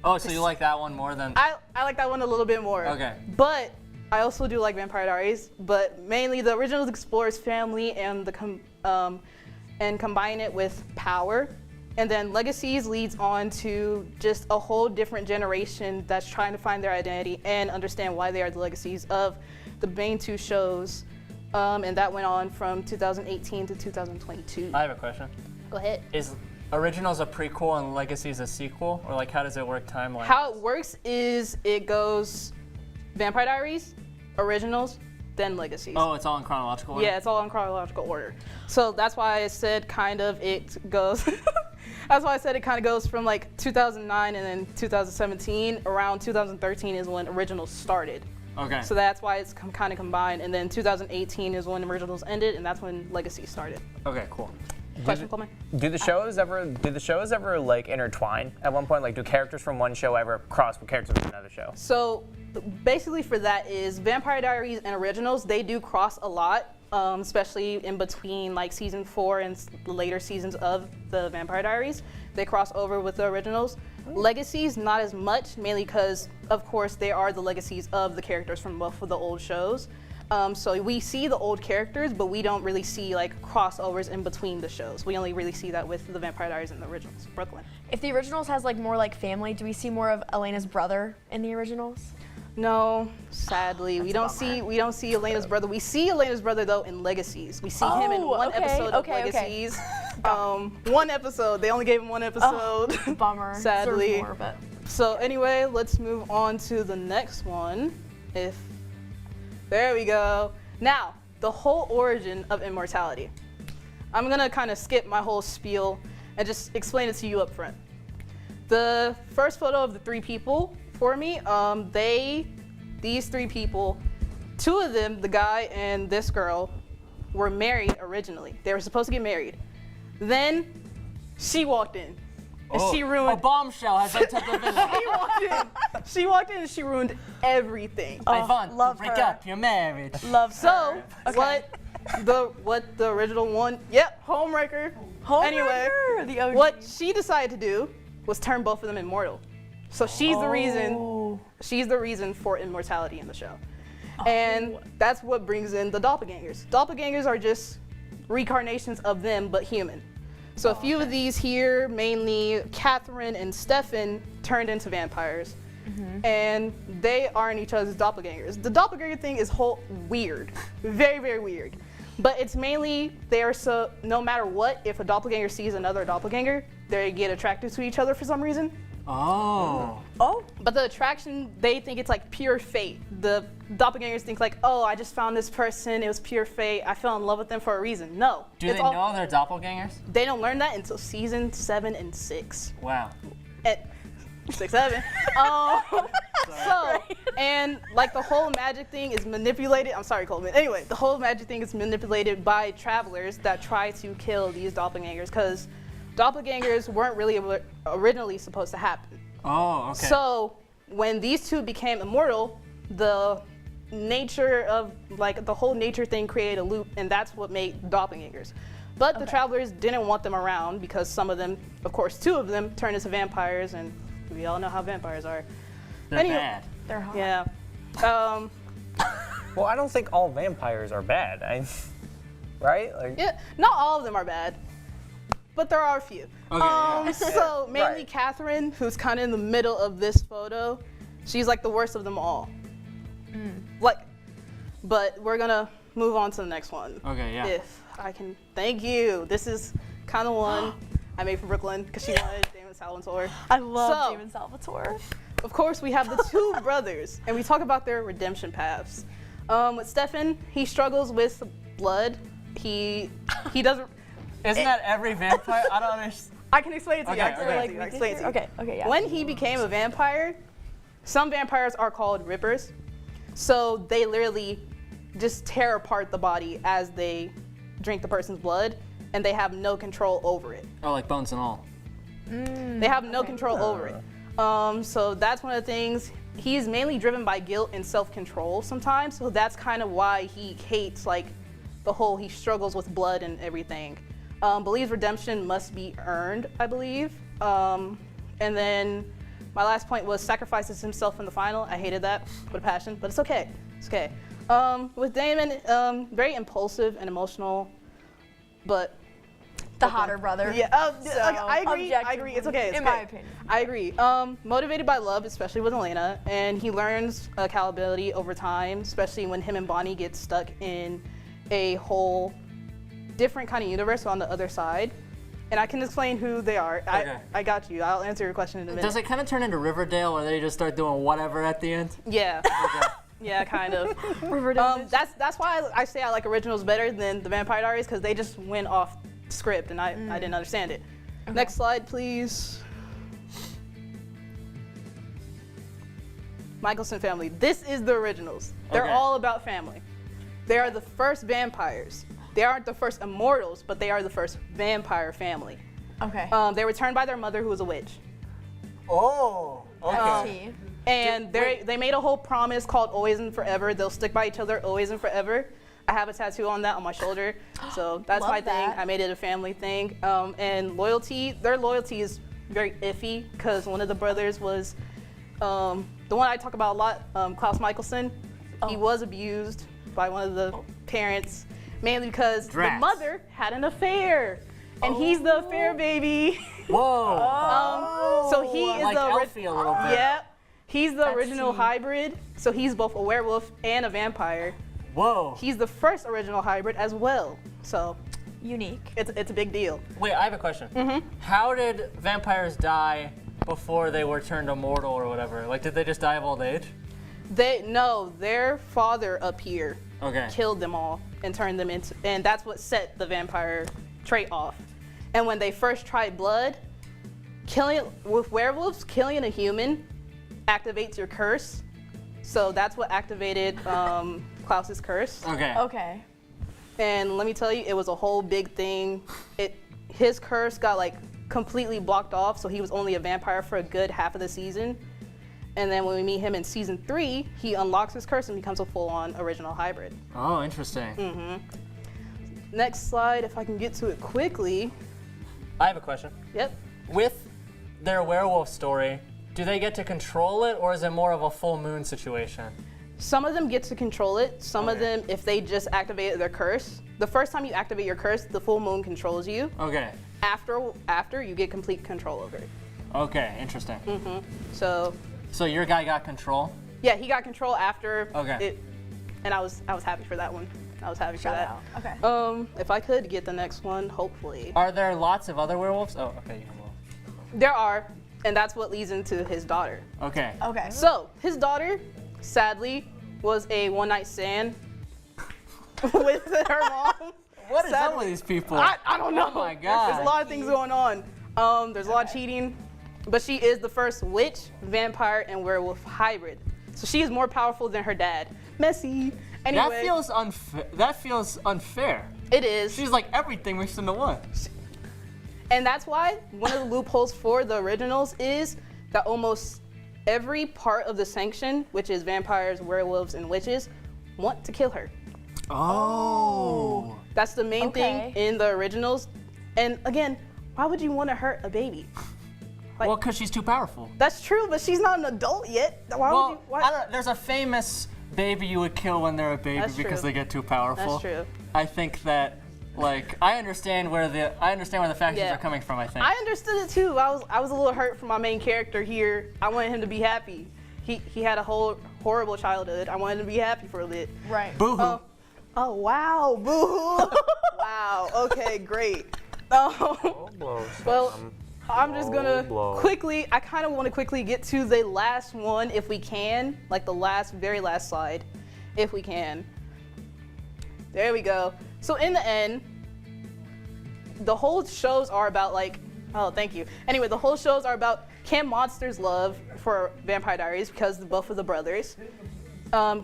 Oh, so you like that one more than? I like that one a little bit more. Okay. But I also do like Vampire Diaries, but mainly the originals explores family and and combine it with power. And then Legacies leads on to just a whole different generation that's trying to find their identity and understand why they are the legacies of the main 2 shows. And that went on from 2018 to 2022. I have a question. Go ahead. Is Originals a prequel and Legacies a sequel? Or like how does it work timeline? How it works is it goes Vampire Diaries, Originals, then Legacies. Oh, it's all in chronological order? Yeah, it's all in chronological order. So that's why I said kind of it goes, that's why I said it kind of goes from like 2009 and then 2017, around 2013 is when Originals started. Okay. So that's why it's kind of combined, and then 2018 is when Originals ended, and that's when Legacy started. Okay, cool. Question, Coleman? Do the shows ever like intertwine at one point? Like, do characters from one show ever cross with characters from another show? So basically for that is Vampire Diaries and Originals, they do cross a lot, especially in between like season 4 and the later seasons of the Vampire Diaries. They cross over with the Originals. Legacies, not as much, mainly because, of course, they are the legacies of the characters from both of the old shows. So we see the old characters, but we don't really see like crossovers in between the shows. We only really see that with the Vampire Diaries and the Originals. Brooklyn. If the Originals has like more like family, do we see more of Elena's brother in the Originals? No, sadly, we don't see Elena's brother. We see Elena's brother though in Legacies. We see him in one episode of Legacies. One episode. They only gave him one episode. Bummer. Sadly. More, but. So anyway, let's move on to the next one. There we go. Now, the whole origin of immortality. I'm gonna kind of skip my whole spiel and just explain it to you up front. The first photo of the 3 people for me, these 3 people, 2 of them, the guy and this girl, were married originally. They were supposed to get married. Then she walked in. And she ruined a bombshell has entered the village. She walked in and she ruined everything. I want to break up your marriage. So what the original one? Yep, Homewrecker. Anyway, the OG. what she decided to do was turn both of them immortal. So she's the reason. She's the reason for immortality in the show, and that's what brings in the doppelgangers. Doppelgangers are just reincarnations of them, but human. So a few of these here, mainly Catherine and Stefan, turned into vampires. And they aren't each other's doppelgangers. The doppelganger thing is weird, very, very weird. But it's mainly no matter what, if a doppelganger sees another doppelganger, they get attracted to each other for some reason. Oh. But the attraction, they think it's like pure fate. The doppelgangers think like, oh, I just found this person, it was pure fate, I fell in love with them for a reason. No. Do they know they're doppelgangers? They don't learn that until season 7 and 6. Wow. 6, 7. And like the whole magic thing is manipulated. I'm sorry, Coleman. Anyway, the whole magic thing is manipulated by travelers that try to kill these doppelgangers because doppelgangers weren't really originally supposed to happen. Oh, okay. So when these 2 became immortal, the nature of like the whole nature thing created a loop, and that's what made doppelgangers. But the travelers didn't want them around because some of them, of course 2 of them, turned into vampires, and we all know how vampires are. They're bad. They're hot. Yeah. Well, I don't think all vampires are bad. Right? Like, yeah. Not all of them are bad. but there are a few. Okay, So mainly Right. Catherine, who's kind of in the middle of this photo, she's like the worst of them all. Like, but we're gonna move on to the next one. Okay, yeah. If I can, thank you. This is kind of one I made for Brooklyn because she wanted Damon Salvatore. I love So, Damon Salvatore. Of course, we have the two brothers, and we talk about their redemption paths. With Stefan, he struggles with blood. He doesn't. Isn't that every vampire? I don't understand. I can explain it to you. I Okay, can okay. explain it to you. I can explain it to you. Okay, yeah. When he became a vampire, some vampires are called rippers. So they literally just tear apart the body as they drink the person's blood, and they have no control over it. Oh, like bones and all. They have no control over it. So that's one of the things. He's mainly driven by guilt and self-control sometimes. So that's kind of why he hates like the whole, he struggles with blood and everything. Believes redemption must be earned, I believe. And then my last point was sacrifices himself in the final. I hated that with a passion, but it's okay. It's okay. With Damon, very impulsive and emotional, but The hotter brother. yeah, So, I agree. I agree. It's okay. It's in okay. my opinion. I agree. Motivated by love, especially with Elena, and he learns accountability over time, especially when him and Bonnie get stuck in a whole different kind of universe on the other side. And I can explain who they are. Okay. I got you. I'll answer your question in a minute. Does it kind of turn into Riverdale where they just start doing whatever at the end? Yeah. Yeah, kind of. That's why I say I like originals better than the Vampire Diaries, because they just went off script and I didn't understand it. Next slide, please. Michelson family. This is the originals. They're Okay. all about family. They are the first vampires. They aren't the first immortals, but they are the first vampire family. Okay. They were turned by their mother, who was a witch. Oh, okay. And they made a whole promise called always and forever. They'll stick by each other always and forever. I have a tattoo on that on my shoulder. So that's Love my thing. that. I made it a family thing. And loyalty, their loyalty is very iffy because one of the brothers was, the one I talk about a lot, Klaus Michelson. He was abused by one of the parents, mainly because the mother had an affair. And he's the affair baby. Whoa. So he is like the Elfie a little bit. Yep. He's the original hybrid. So he's both a werewolf and a vampire. Whoa. He's the first original hybrid as well. So unique. It's a big deal. Wait, I have a question. How did vampires die before they were turned immortal or whatever? Like, did they just die of old age? Their father up here Okay. killed them all and turned them into, and that's what set the vampire trait off. And when they first tried blood, with werewolves, killing a human activates your curse. So that's what activated Klaus's curse. Okay. Okay. And let me tell you, it was a whole big thing. His curse got like completely blocked off, so he was only a vampire for a good half of the season. And then when we meet him in season 3, he unlocks his curse and becomes a full-on original hybrid. Oh, interesting. Next slide, if I can get to it quickly. I have a question. Yep. With their werewolf story, do they get to control it, or is it more of a full moon situation? Some of them get to control it. Some of them, if they just activated their curse, the first time you activate your curse, the full moon controls you. Okay. After you get complete control over it. Okay, interesting. So your guy got control? yeah, he got control after Okay. it, and I was happy for that one. I was happy for Shout that. out. Okay. If I could get the next one, hopefully. Are there lots of other werewolves? Oh, okay, you can move. There are, and that's what leads into his daughter. Okay. Okay. So his daughter, sadly, was a one-night stand with her mom. What is up with these people? I don't know. Oh my God. There's a lot of things going on. There's a lot of cheating, but she is the first witch, vampire, and werewolf hybrid. So she is more powerful than her dad. Messy. Anyway. That feels unfair. That feels unfair. It is. She's like everything mixed into one. And that's why one of the loopholes for the originals is that almost every part of the sanction, which is vampires, werewolves, and witches, want to kill her. Oh. That's the main Okay. thing in the originals. And again, why would you want to hurt a baby? Like, Well, because she's too powerful. that's true, but she's not an adult yet. Why would you? Why? I don't know. There's a famous baby you would kill when they're a baby That's because true. they get too powerful. That's true. I think that Like, I understand where the factions are coming from, I think. I understood it too. I was a little hurt for my main character here. I wanted him to be happy. He had a whole horrible childhood. I wanted him to be happy for a bit. Right. Boo-hoo. Oh wow, boo-hoo. Wow, okay, great. Well, I'm just gonna quickly, I kind of want to quickly get to the last one if we can, like the very last slide, if we can. There we go. So in the end, the whole shows are about like, oh, thank you. Anyway, the whole shows are about can monsters love for Vampire Diaries because both of the brothers.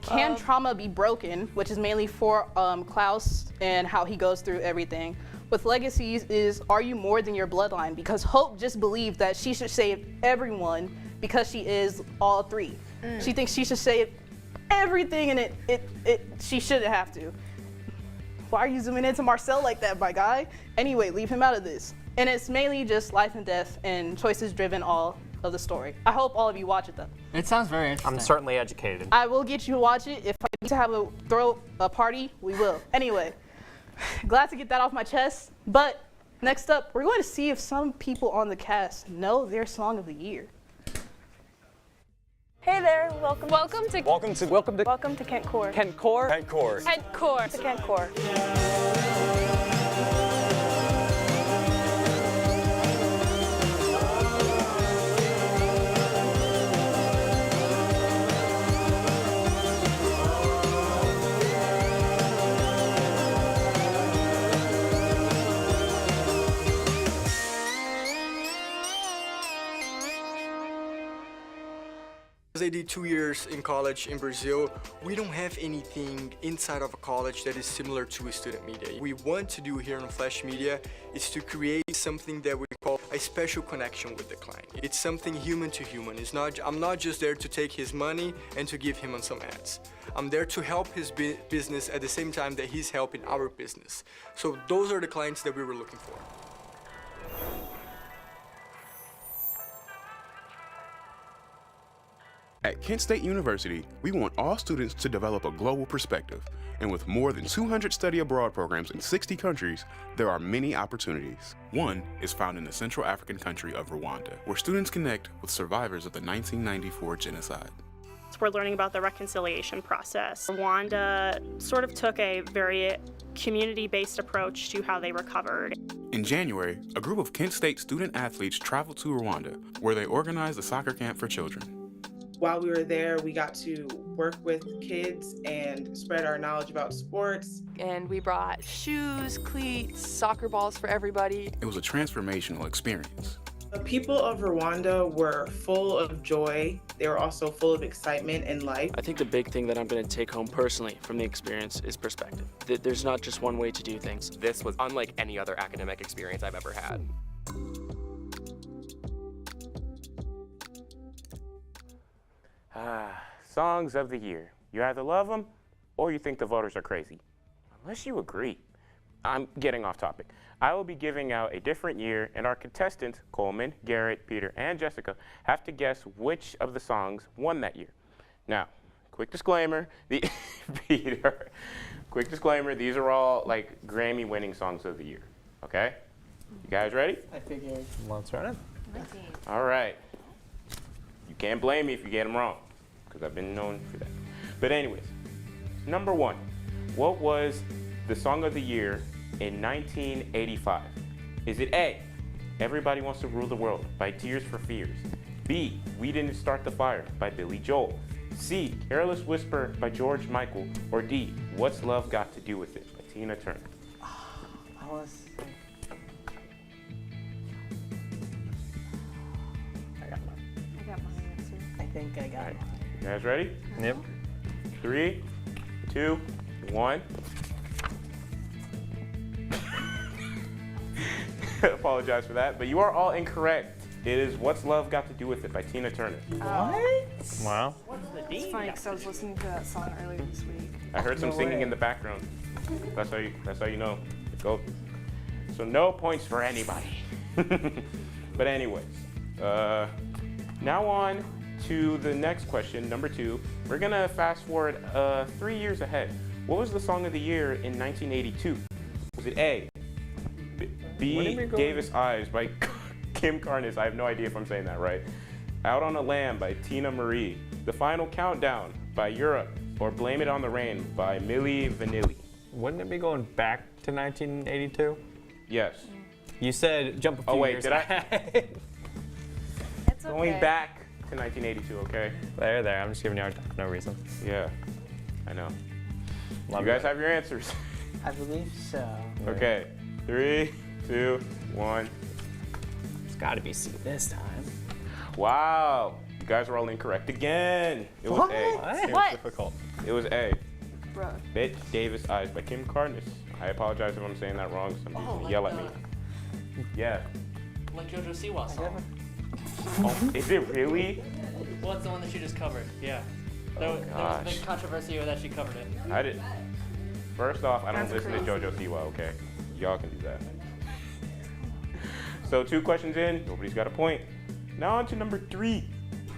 Can trauma be broken, which is mainly for Klaus and how he goes through everything. With Legacies is, are you more than your bloodline? Because Hope just believed that she should save everyone because she is all three. She thinks she should save everything and she shouldn't have to. Why are you zooming into Marcel like that, my guy? Anyway, leave him out of this. And it's mainly just life and death and choices driven all of the story. I hope all of you watch it though. It sounds very interesting. I'm certainly educated. I will get you to watch it. If I need to throw a party, we will. Anyway, glad to get that off my chest. But next up, we're going to see if some people on the cast know their song of the year. Hey there, welcome to Kent Core. Kent Core. To Kent Core. I did 2 years in college in Brazil. We don't have anything inside of a college that is similar to a student media. We want to do here on Flash Media is to create something that we call a special connection with the client. It's something human to human. I'm not just there to take his money and to give him on some ads. I'm there to help his business at the same time that he's helping our business. So those are the clients that we were looking for. At Kent State University, we want all students to develop a global perspective. And with more than 200 study abroad programs in 60 countries, there are many opportunities. One is found in the Central African country of Rwanda, where students connect with survivors of the 1994 genocide. We're learning about the reconciliation process. Rwanda sort of took a very community-based approach to how they recovered. In January, a group of Kent State student athletes traveled to Rwanda, where they organized a soccer camp for children. While we were there, we got to work with kids and spread our knowledge about sports. And we brought shoes, cleats, soccer balls for everybody. It was a transformational experience. The people of Rwanda were full of joy. They were also full of excitement and life. I think the big thing that I'm going to take home personally from the experience is perspective. There's not just one way to do things. This was unlike any other academic experience I've ever had. Songs of the year. You either love them or you think the voters are crazy. Unless you agree. I'm getting off topic. I will be giving out a different year, and our contestants, Coleman, Garrett, Peter, and Jessica, have to guess which of the songs won that year. Now, quick disclaimer, Peter, quick disclaimer, these are all like Grammy-winning songs of the year, okay? You guys ready? I figured. Let's run it. All right. You can't blame me if you get them wrong, because I've been known for that. But anyways, number one, what was the song of the year in 1985? Is it A, Everybody Wants to Rule the World by Tears for Fears? B, We Didn't Start the Fire by Billy Joel? C, Careless Whisper by George Michael? Or D, What's Love Got to Do with It by Tina Turner? I got my answer. I think I got it. You guys ready? Yep. 3, 2, 1. Apologize for that, but you are all incorrect. It is What's Love Got to Do with It by Tina Turner. What? Wow. It's funny because I was listening to that song earlier this week. I heard some singing in the background. That's how you know. Go. So no points for anybody. But anyways, now on to the next question, number 2. We're gonna fast forward 3 years ahead. What was the song of the year in 1982? Is it A, B, Davis Eyes by Kim Carnes? I have no idea if I'm saying that right. Out on a Lamb by Tina Marie. The Final Countdown by Europe. Or Blame It on the Rain by Milli Vanilli. Wouldn't it be going back to 1982? Yes. You said jump a few years did I? It's okay. Going back to 1982, okay? There. I'm just giving you a hard time for no reason. Yeah, I know. Love you guys it. have your answers. I believe so. Okay, 3, 2, 1. It's got to be C this time. Wow, you guys are all incorrect again. It was What? A. What? It was difficult. It was A. Bruh. Bette Davis Eyes by Kim Carnes. I apologize if I'm saying that wrong. Somebody's gonna yell at me. Yeah. Like JoJo Siwa song. Oh, is it really? Well, it's the one that she just covered. Yeah. There was a gosh. big controversy that she covered it. I did. First off, I don't That's listen to crazy. JoJo Siwa, okay? Y'all can do that. So 2 questions in, nobody's got a point. Now on to number 3.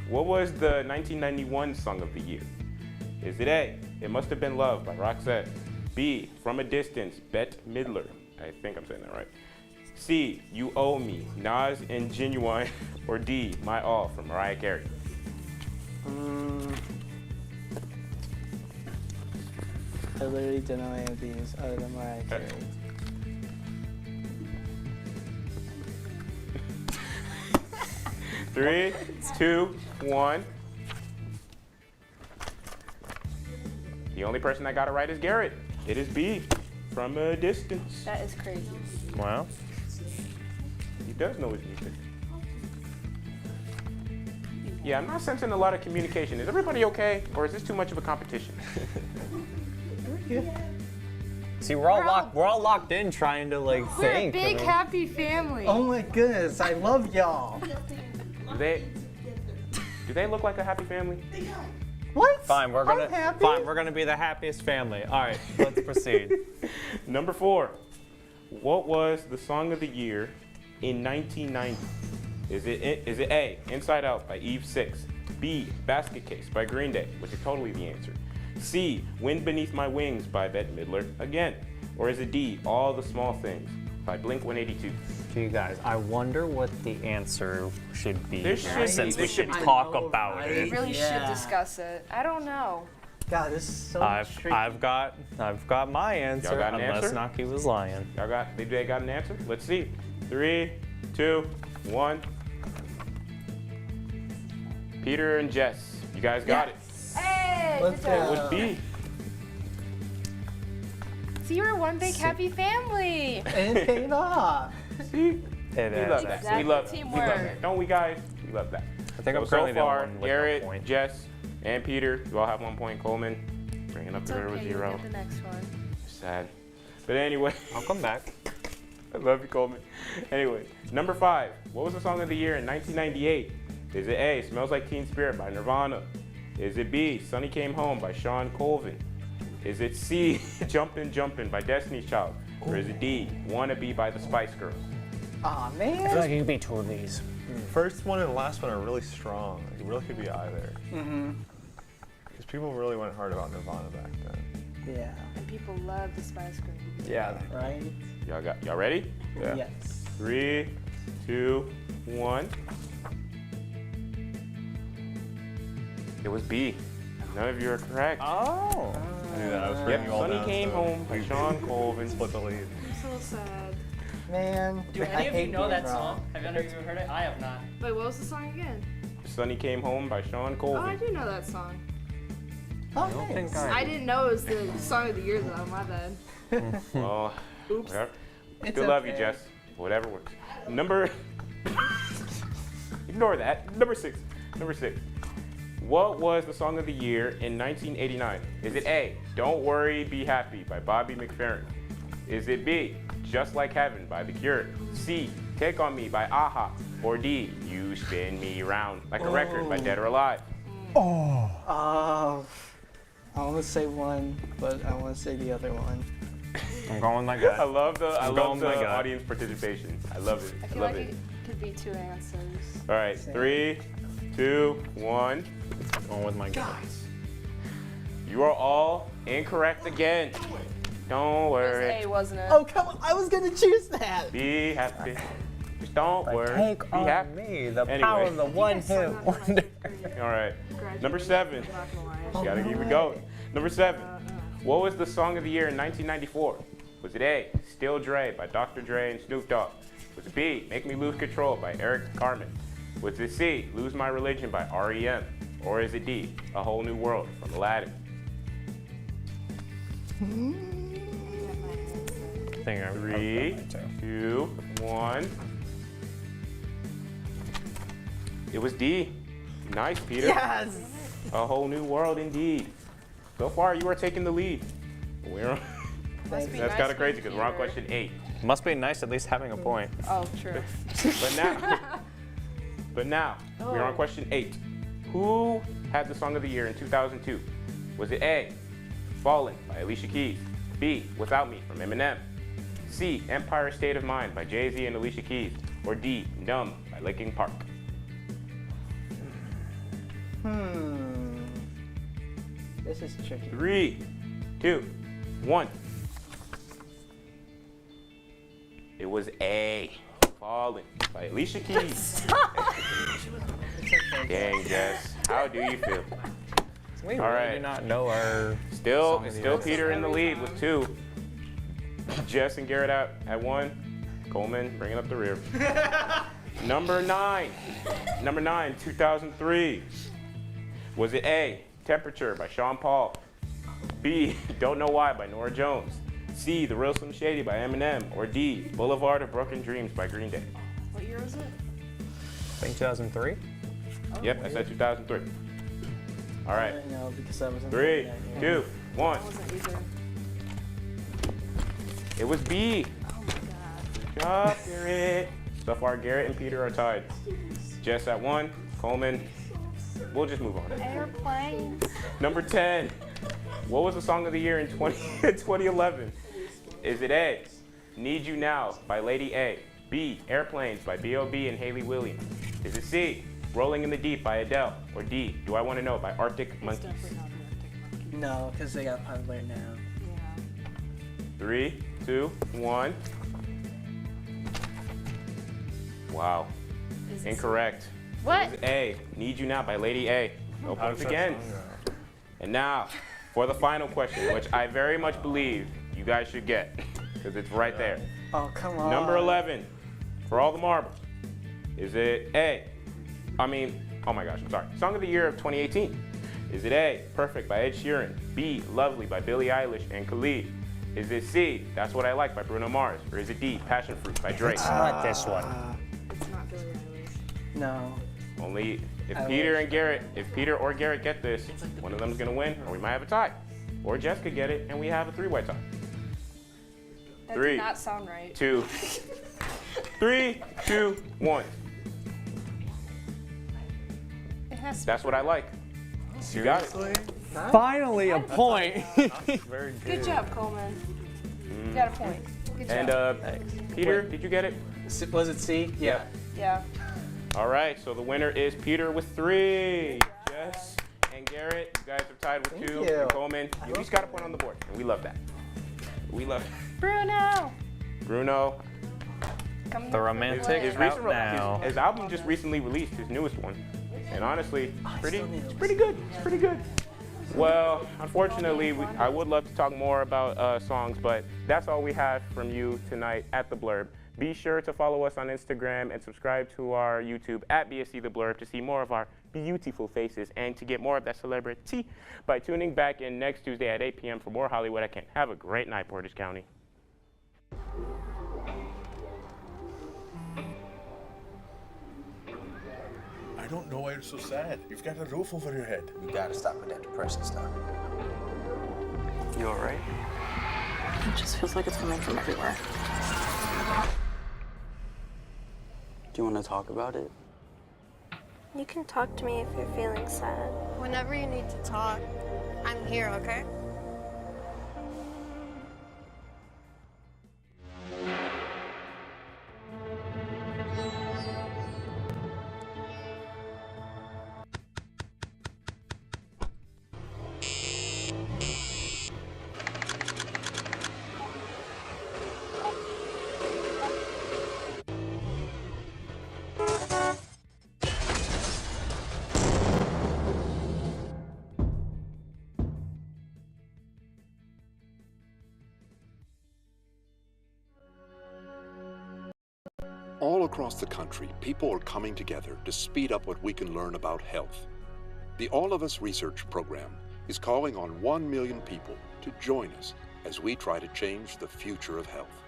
What was the 1991 song of the year? Is it A, It Must Have Been Love by Roxette? B, From a Distance, Bette Midler? I think I'm saying that right. C, You Owe Me, Nas and Genuine? Or D, My All from Mariah Carey? I literally don't know any of these other than Mariah Carey. Three, 2, 1. The only person that got it right is Garrett. It is B, From a Distance. That is crazy. Wow. He does know his music. Yeah, I'm not sensing a lot of communication. Is everybody okay, or is this too much of a competition? See, we're all locked in trying to like We're a think. big, happy family. Oh my goodness, I love y'all. Do they look like a happy family? What? Fine, we're I'm gonna happy. fine. We're gonna be the happiest family. All right, let's proceed. Number 4. What was the song of the year in 1990? Is it A, Inside Out by Eve 6, B, Basket Case by Green Day, which is totally the answer, C, Wind Beneath My Wings by Bette Midler, again, or is it D, All the Small Things by Blink-182? You guys, I wonder what the answer should be There here, should since be- we there should should be- talk I know, about right? it. We really should discuss it. I don't know. God, this is so tricky. I've got my answer. Y'all got an unless answer? Naki was lying. They got an answer? Let's see. 3, 2, 1. Peter and Jess, you guys got it. Hey, Let's good job. It would be. See, we're one big happy family. And it paid off. See? It We is. love that. Exactly. We love Teamwork. that. Don't we, guys? We love that. I think I'm so currently the only far, one with no Garrett, point. Jess, and Peter, you all have 1 point. Coleman, bringing up It's the rear with okay, you'll 0. get the next one. Sad. But anyway, I'll come back. I love you, Coleman. Anyway, number 5. What was the song of the year in 1998? Is it A, Smells Like Teen Spirit by Nirvana? Is it B, Sonny Came Home by Sean Colvin? Is it C, Jumpin' Jumpin' by Destiny's Child? Or is it D, Wanna Be by the Spice Girls? Aw, I man. feel like it could be 2 of these. First one and the last one are really strong. It really could be either. Mm-hmm. Because people really went hard about Nirvana back then. Yeah. And people love the Spice Girls. Yeah. Right? Y'all ready? Yeah. Yes. 3, 2, 1. It was B. None of you are correct. Oh. I knew that. I was Yep, bringing you all Sonny down, Came so Home by we Sean Colvin. Split the lead. I'm so sad. Man. Do I any of you hate know being that wrong. song? Have any of you heard it? I have not. Wait, what was the song again? Sonny Came Home by Sean Oh, Colvin. I do know that song. Oh, don't nice. think I didn't know it was the song of the year though. My bad. Well, Oops. whatever. It's Still love you, okay. Jess. Whatever works. Number. Ignore that. Number 6. What was the song of the year in 1989? Is it A, Don't Worry, Be Happy by Bobby McFerrin? Is it B, Just Like Heaven by The Cure? C, Take On Me by Aha? Or D, You Spin Me Round Like a Record by Dead or Alive? I want to say one, but I want to say the other one. I'm going my gut. I love the I'm going my gut. audience participation. I love it. I I feel love like it. it could be 2 answers. All right, 3, 2, 1. Going with my gut. You are all incorrect again. Don't worry. A, wasn't it? Oh, come on. I was going to choose that. Be happy. Just don't worry. Take Be on happy. me the Anyway. power of the one hit wonder. All right. Number 7. Just gotta keep it going. Number 7. What was the song of the year in 1994? Was it A, Still Dre by Dr. Dre and Snoop Dogg? Was it B, Make Me Lose Control by Eric Carmen? Was it C, Lose My Religion by R.E.M.? Or is it D, A Whole New World from Aladdin? I think I 3, 2, 1. It was D. Nice, Peter. Yes. A Whole New World indeed. So far, you are taking the lead. We're on. That's kind of crazy because we're on question 8. Must be nice at least having a point. Oh, true. But now, we're on question 8. Who had the song of the year in 2002? Was it A, Fallen by Alicia Keys, B, Without Me from Eminem, C, Empire State of Mind by Jay-Z and Alicia Keys, or D, Numb by Linkin Park? This is tricky. 3, 2, 1. It was A, Fallen by Alicia Keys. Dang, Jess. How do you feel? We All really right. do not know our. Still song of the year. Peter in the lead with 2. Jess and Garrett out at 1. Coleman bringing up the rear. Number 9, 2003. Was it A, Temperature by Sean Paul, B, Don't Know Why by Norah Jones, C, The Real Slim Shady by Eminem, or D, Boulevard of Broken Dreams by Green Day? What year is it? I think 2003. Yep, I said 2003. All right. No, because I was in 3, 2, 1. That wasn't either. It was B. Oh my god. Good job, Garrett. So far, Garrett and Peter are tied. Jess at 1, Coleman. We'll just move on. Airplanes. Number 10. What was the song of the year in 2011? Is it A, Need You Now by Lady A, B, Airplanes by B.O.B. and Hayley Williams? Is it C, Rolling in the Deep by Adele, or D, Do I Want to Know by Arctic Monkeys? No, because they got popular now. 3, 2, 1. Wow. Incorrect. What? It was A, Need You Now by Lady A. No points again. And now, for the final question, which I very much believe you guys should get, because it's right there. Oh, come on. Number 11, for all the marbles. Is it A, oh my gosh, I'm sorry. Song of the year of 2018. Is it A, Perfect by Ed Sheeran, B, Lovely by Billie Eilish and Khalid? Is it C, That's What I Like by Bruno Mars, or is it D, Passion Fruit by Drake? It's not this one. It's not Billie Eilish. No. Only if Peter or Garrett get this, one of them is gonna win, or we might have a tie. Or Jess could get it, and we have a 3-way tie. That 3, did not sound right. 2, 3, 2, 1. It has to That's What I Like. You got it. Finally a point. Very good. Good job, Coleman. You got a point. Good job. And Peter, did you get it? Was it C? Yeah. Yeah. All right, so the winner is Peter with 3. Jess and Garrett, you guys are tied with 2. you. And Coleman, you each got a point on the board, and we love that. We love it. Bruno. The romantic His album just recently released, his newest one. And honestly, it's pretty good. It's pretty good. Well, unfortunately, I would love to talk more about songs, but that's all we have from you tonight at The Blurb. Be sure to follow us on Instagram and subscribe to our YouTube at BSC The Blurb to see more of our beautiful faces and to get more of that celebrity by tuning back in next Tuesday at 8 p.m. for more Hollywood I Can. Have a great night, Portage County. I don't know why you're so sad. You've got a roof over your head. You gotta stop with that depression stuff. You alright? It just feels like it's coming from everywhere. Do you want to talk about it? You can talk to me if you're feeling sad. Whenever you need to talk, I'm here, okay? across the country, people are coming together to speed up what we can learn about health. The All of Us Research Program is calling on 1 million people to join us as we try to change the future of health.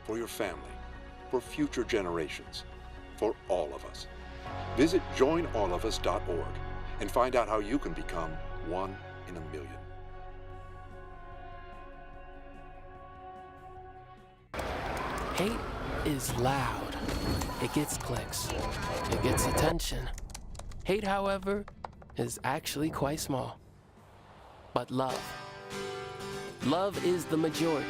For your family, for future generations, for all of us. Visit joinallofus.org and find out how you can become 1 in a million. Hate is loud. It gets clicks. It gets attention. Hate, however, is actually quite small. But love is the majority.